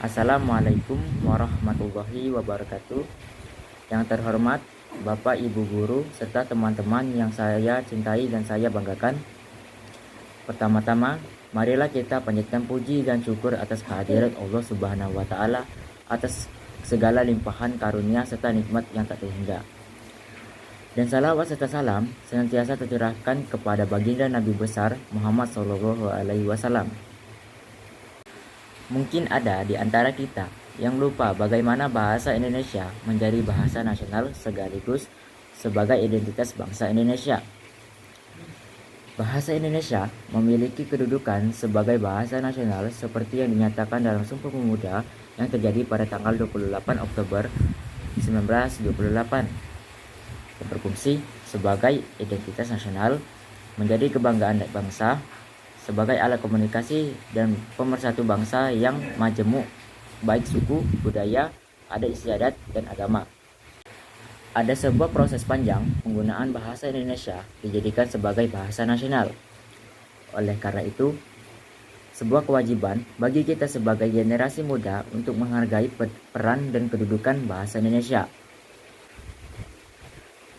Assalamualaikum warahmatullahi wabarakatuh. Yang terhormat Bapak Ibu Guru serta teman-teman yang saya cintai dan saya banggakan. Pertama-tama, marilah kita panjatkan puji dan syukur atas kehadirat Allah Subhanahu wa taala atas segala limpahan karunia serta nikmat yang tak terhingga. Dan salawat serta salam senantiasa tercurahkan kepada baginda Nabi besar Muhammad SAW. Mungkin ada di antara kita yang lupa bagaimana bahasa Indonesia menjadi bahasa nasional sekaligus sebagai identitas bangsa Indonesia. Bahasa Indonesia memiliki kedudukan sebagai bahasa nasional seperti yang dinyatakan dalam Sumpah Pemuda yang terjadi pada tanggal 28 Oktober 1928. Yang berfungsi sebagai identitas nasional, menjadi kebanggaan bangsa, sebagai alat komunikasi dan pemersatu bangsa yang majemuk, baik suku, budaya, adat istiadat, dan agama. Ada sebuah proses panjang penggunaan bahasa Indonesia dijadikan sebagai bahasa nasional. Oleh karena itu, sebuah kewajiban bagi kita sebagai generasi muda untuk menghargai peran dan kedudukan bahasa Indonesia.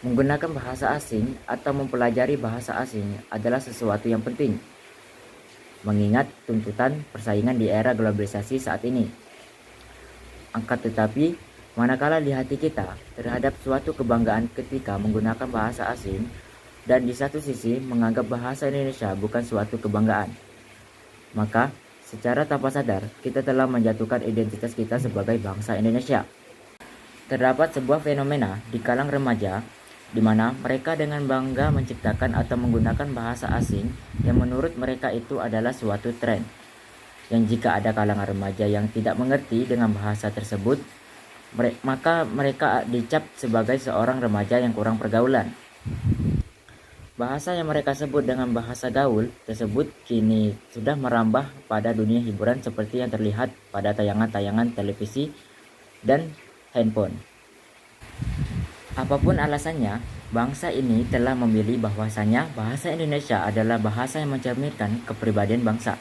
Menggunakan bahasa asing atau mempelajari bahasa asing adalah sesuatu yang penting, mengingat tuntutan persaingan di era globalisasi saat ini. Angkat tetapi, manakala di hati kita terhadap suatu kebanggaan ketika menggunakan bahasa asing, dan di satu sisi menganggap bahasa Indonesia bukan suatu kebanggaan, maka secara tanpa sadar kita telah menjatuhkan identitas kita sebagai bangsa Indonesia. Terdapat sebuah fenomena di kalangan remaja di mana mereka dengan bangga menciptakan atau menggunakan bahasa asing yang menurut mereka itu adalah suatu tren. Yang jika ada kalangan remaja yang tidak mengerti dengan bahasa tersebut, maka mereka dicap sebagai seorang remaja yang kurang pergaulan. Bahasa yang mereka sebut dengan bahasa gaul tersebut kini sudah merambah pada dunia hiburan seperti yang terlihat pada tayangan-tayangan televisi dan handphone. Apapun alasannya, bangsa ini telah memilih bahwasanya bahasa Indonesia adalah bahasa yang mencerminkan kepribadian bangsa.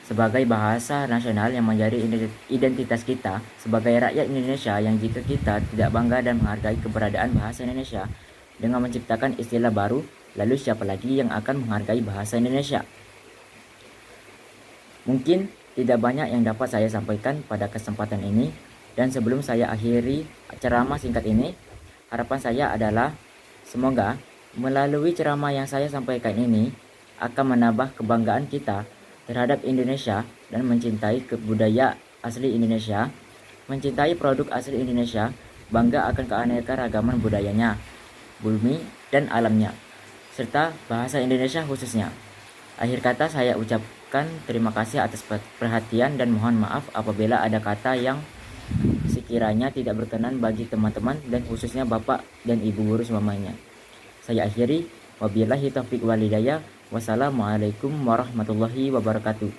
Sebagai bahasa nasional yang menjadi identitas kita sebagai rakyat Indonesia, yang jika kita tidak bangga dan menghargai keberadaan bahasa Indonesia dengan menciptakan istilah baru, lalu siapa lagi yang akan menghargai bahasa Indonesia? Mungkin tidak banyak yang dapat saya sampaikan pada kesempatan ini, dan sebelum saya akhiri ceramah singkat ini, harapan saya adalah semoga melalui ceramah yang saya sampaikan ini akan menambah kebanggaan kita terhadap Indonesia dan mencintai budaya asli Indonesia, mencintai produk asli Indonesia, bangga akan keanekaragaman budayanya, bumi dan alamnya, serta bahasa Indonesia khususnya. Akhir kata saya ucapkan terima kasih atas perhatian dan mohon maaf apabila ada kata yang sekiranya tidak berkenan bagi teman-teman dan khususnya Bapak dan Ibu guru semuanya. Saya akhiri, wabillahi taufiq wal hidayah. Wassalamualaikum warahmatullahi wabarakatuh.